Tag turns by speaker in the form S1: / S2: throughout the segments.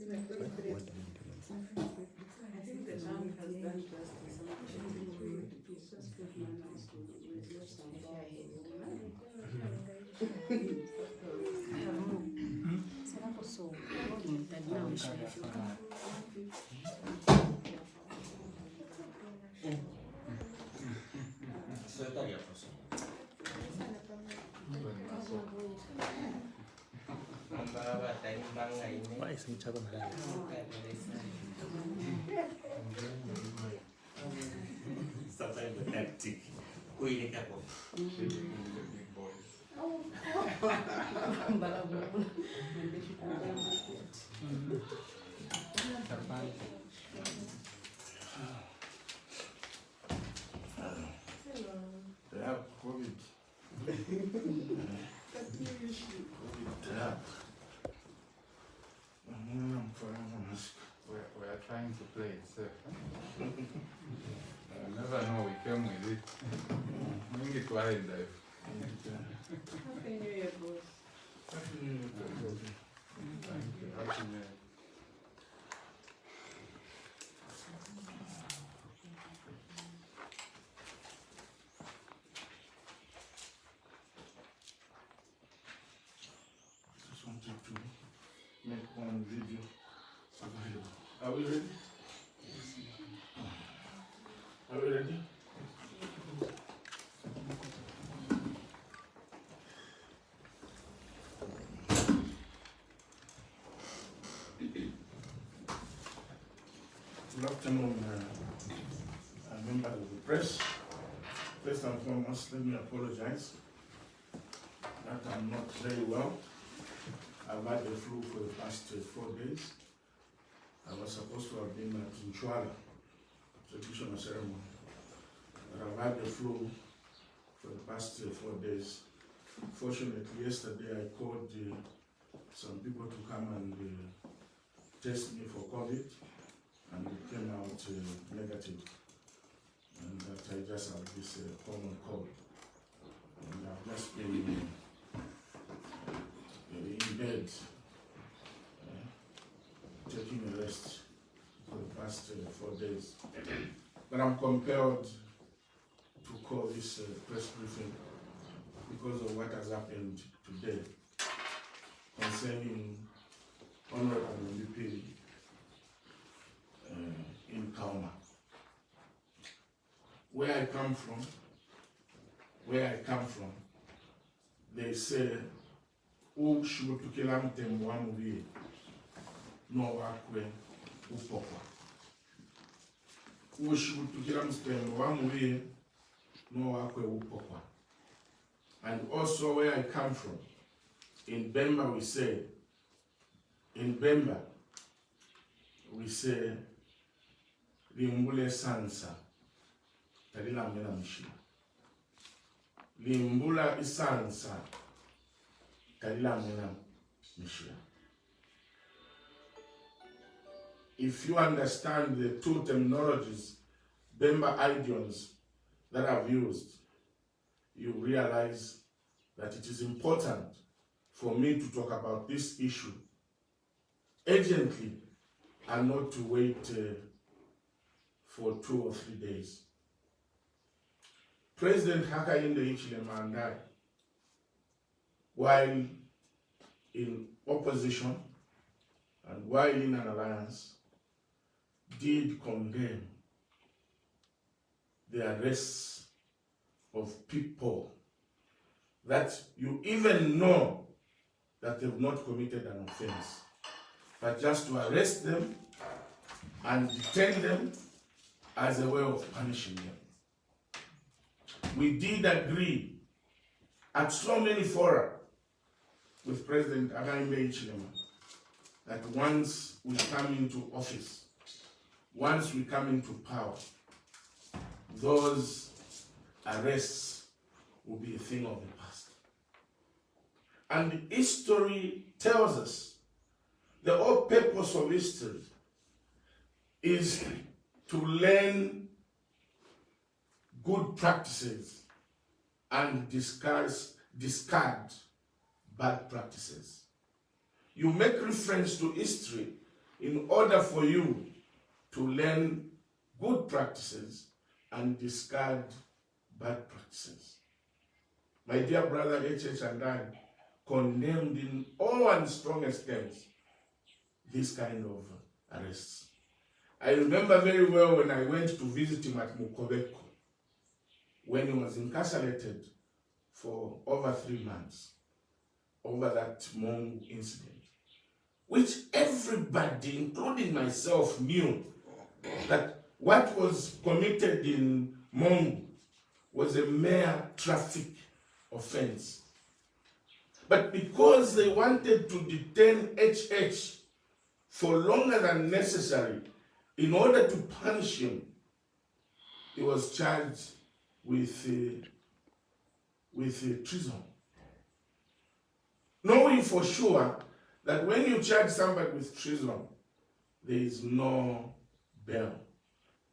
S1: I think the land has done justice.
S2: Sometimes the tactic. Big boys. They have COVID. We are trying to play it safe. I never know we came with it. Bring it wide life.
S1: Happy New Year, boss.
S2: Happy New Year. Thank you. Happy New Year. Just wanted to make one video available. Are we ready? Are we ready? Good afternoon, members of the press. First and foremost, let me apologize that I'm not very well. I've had the flu for the past 4 days. I was supposed to have been at Nchwala, traditional ceremony, but I've had the flu for the past 4 days. Fortunately, yesterday I called some people to come and test me for COVID, and it came out negative, and that I just have this common cold. And I've just been in bed, taking a rest for the past 4 days. But I'm compelled to call this press briefing because of what has happened today concerning Honorable Mumbi Phiri in Kauma. Where I come from, they say, ushubutukila mtembo wa mubi no wakwe upokwa. Ushubutukila mtembo wa mubi no wakwe upokwa. And also where I come from, in Bemba we say, limbule sansa, talila mena mishia. Limbula isansa, talila mena mishia. If you understand the two terminologies, Bemba idioms that I've used, you realize that it is important for me to talk about this issue urgently and not to wait for 2 or 3 days. President HH Kambwili, while in opposition and while in an alliance, did condemn the arrests of people that you even know that they've not committed an offense, but just to arrest them and detain them as a way of punishing them. We did agree at so many fora with President HH Kambwili that once we come into office, once we come into power, those arrests will be a thing of the past. And history tells us the whole purpose of history is to learn good practices and discard bad practices. You make reference to history in order for you to learn good practices and discard bad practices. My dear brother HH and I condemned in all our strongest terms this kind of arrests. I remember very well when I went to visit him at Mukobeko, when he was incarcerated for over 3 months over that Mongu incident, which everybody, including myself, knew that what was committed in Mongu was a mere traffic offense. But because they wanted to detain HH for longer than necessary in order to punish him, he was charged with treason. Knowing for sure that when you charge somebody with treason, there is no bail.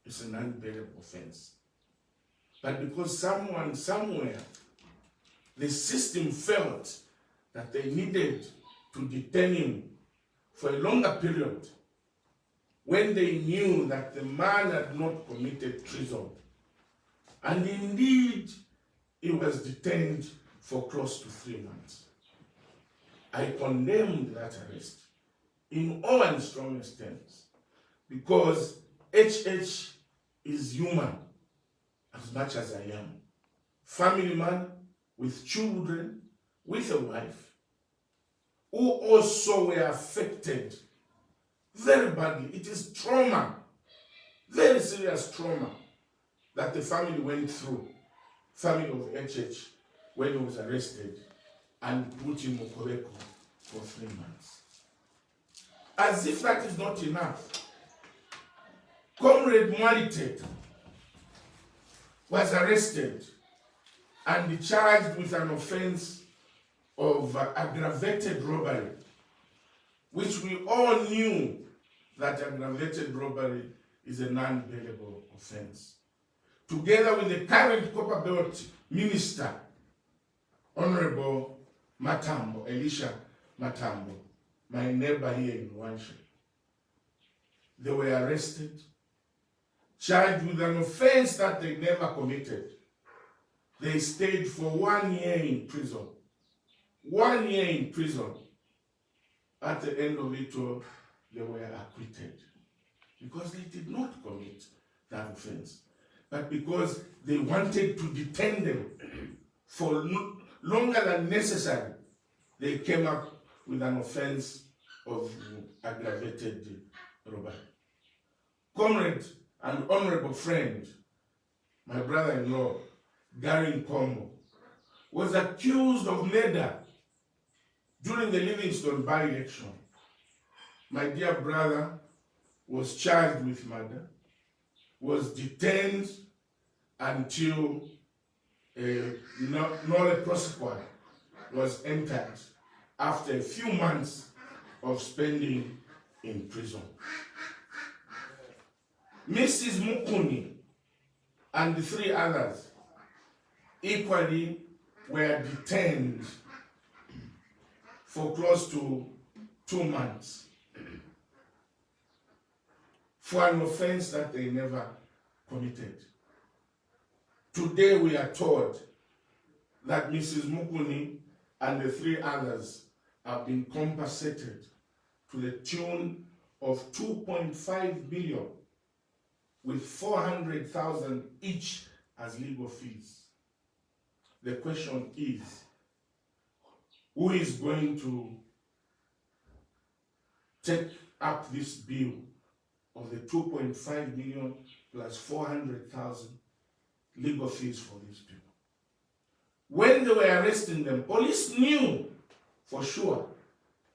S2: It's an unbailable offense. But because someone somewhere, the system felt that they needed to detain him for a longer period, when they knew that the man had not committed treason, and indeed he was detained for close to 3 months. I condemned that arrest in all and strongest terms, because HH is human as much as I am. Family man with children, with a wife, who also were affected very badly. It is trauma, very serious trauma that the family went through, family of HH, when he was arrested and put in Mokoreko for 3 months. As if that is not enough, Comrade Mwalitet was arrested and charged with an offense of aggravated robbery, which we all knew that aggravated robbery is a non-bailable offense. Together with the current Copper Belt Minister, Honorable Matambo, Elisha Matambo, my neighbor here in Wansha, they were arrested, charged with an offense that they never committed. They stayed for 1 year in prison. 1 year in prison. At the end of it all, they were acquitted. Because they did not commit that offense. But because they wanted to detain them for longer than necessary, they came up with an offense of aggravated robbery. Comrade and honorable friend, my brother-in-law, Gary Nkomo, was accused of murder during the Livingstone by-election. My dear brother was charged with murder, was detained until nolle prosequi was entered after a few months of spending in prison. Mrs. Mukuni and the 3 others equally were detained for close to 2 months for an offense that they never committed. Today we are told that Mrs. Mukuni and the 3 others have been compensated to the tune of 2.5 million, with 400,000 each as legal fees. The question is, who is going to take up this bill of the 2.5 million plus 400,000 legal fees for these people? When they were arresting them, police knew for sure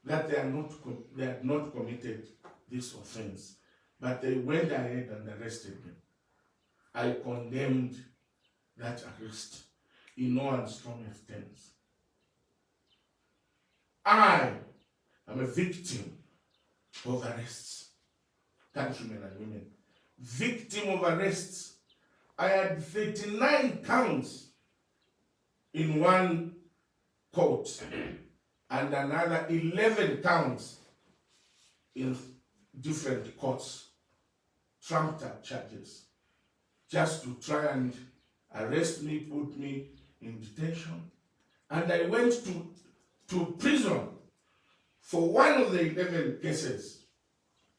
S2: that they had not committed this offense, but they went ahead and arrested them. I condemned that arrest in all and strongest terms. I am a victim of arrests, countrymen and women. Victim of arrests. I had 39 counts in one court and another 11 counts in different courts, trumped up charges, just to try and arrest me, put me in detention. And I went to prison for one of the 11 cases.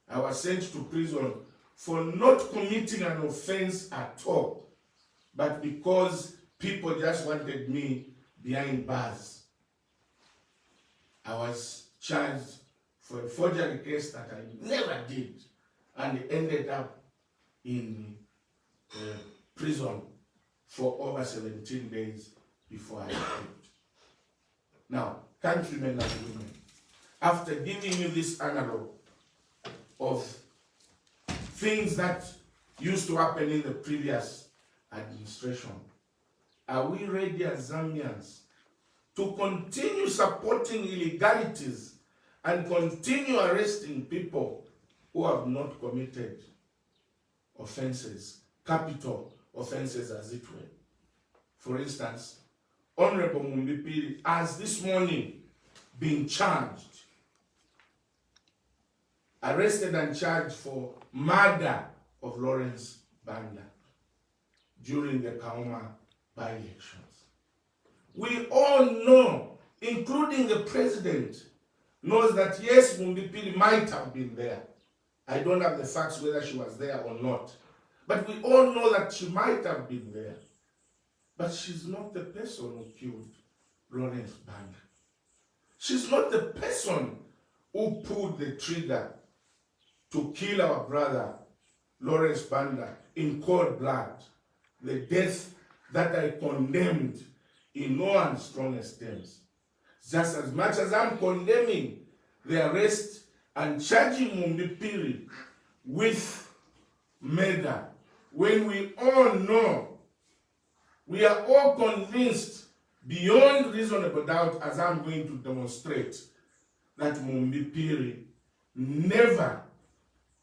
S2: I was sent to prison for not committing an offense at all, but because people just wanted me behind bars. I was charged for a forgery case that I never did, and ended up in prison for over 17 days before I escaped. Now, countrymen and women, after giving you this analog of things that used to happen in the previous administration, are we ready as Zambians to continue supporting illegalities and continue arresting people who have not committed offenses, capital offenses as it were? For instance, Honorable Mumbi Phiri has this morning been charged, arrested and charged for murder of Lawrence Banda during the Kauma by-elections. We all know, including the president, knows that yes, Mumbi Phiri might have been there. I don't have the facts whether she was there or not. But we all know that she might have been there. But she's not the person who killed Lawrence Banda. She's not the person who pulled the trigger to kill our brother Lawrence Banda in cold blood. The death that I condemned in no unstrongest terms. Just as much as I'm condemning the arrest and charging Mumbi Phiri with murder, when we all know, we are all convinced beyond reasonable doubt, as I'm going to demonstrate, that Mumbi Phiri never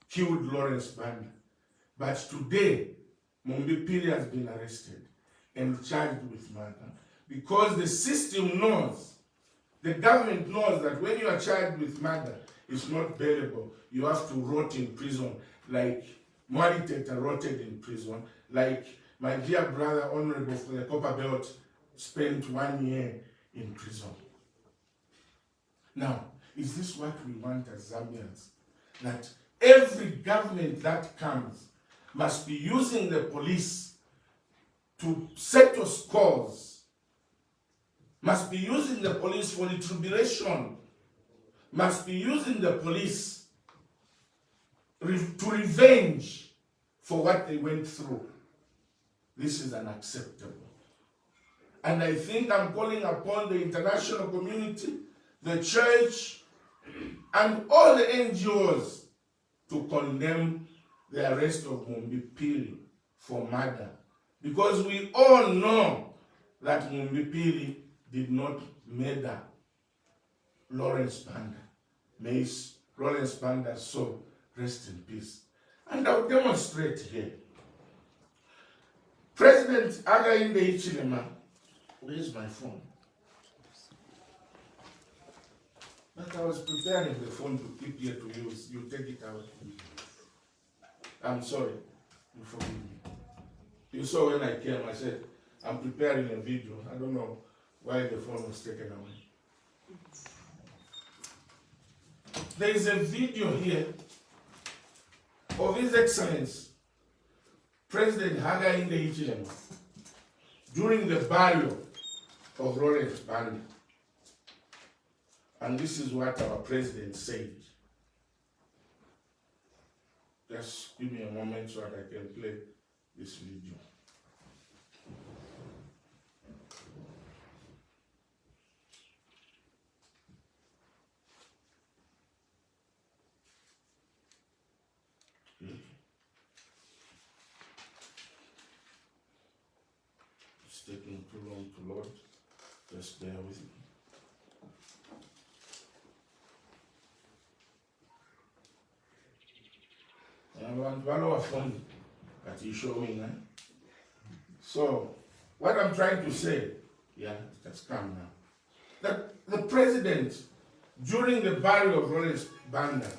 S2: killed Lawrence Banda. But today, Mumbi Phiri has been arrested and charged with murder because the system knows, the government knows that when you are charged with murder, it's not bailable. You have to rot in prison, like Mwari Teta rotted in prison, like my dear brother, Honorable for the Copper Belt, spent 1 year in prison. Now, is this what we want as Zambians? That every government that comes must be using the police to settle scores, must be using the police for retribution, must be using the police to revenge for what they went through. This is unacceptable. And I think I'm calling upon the international community, the church, and all the NGOs to condemn the arrest of Mumbi Phiri for murder. Because we all know that Mumbi Phiri did not murder Lawrence Banda. May Lawrence Banda's soul rest in peace. And I'll demonstrate here. President HH Kambwili, where's my phone? But I was preparing the phone to keep here to use. You take it out. I'm sorry. You forgive me. You saw when I came, I said, I'm preparing a video. I don't know why the phone was taken away. There is a video here of His Excellency President HH Kambwili during the burial of Lawrence Banda. And this is what our president said. Just give me a moment so that I can play this video. It's taking too long to load. Just bear with me. That is showing. So, what I'm trying to say, yeah, it has come now, that the president, during the burial of Lawrence Banda,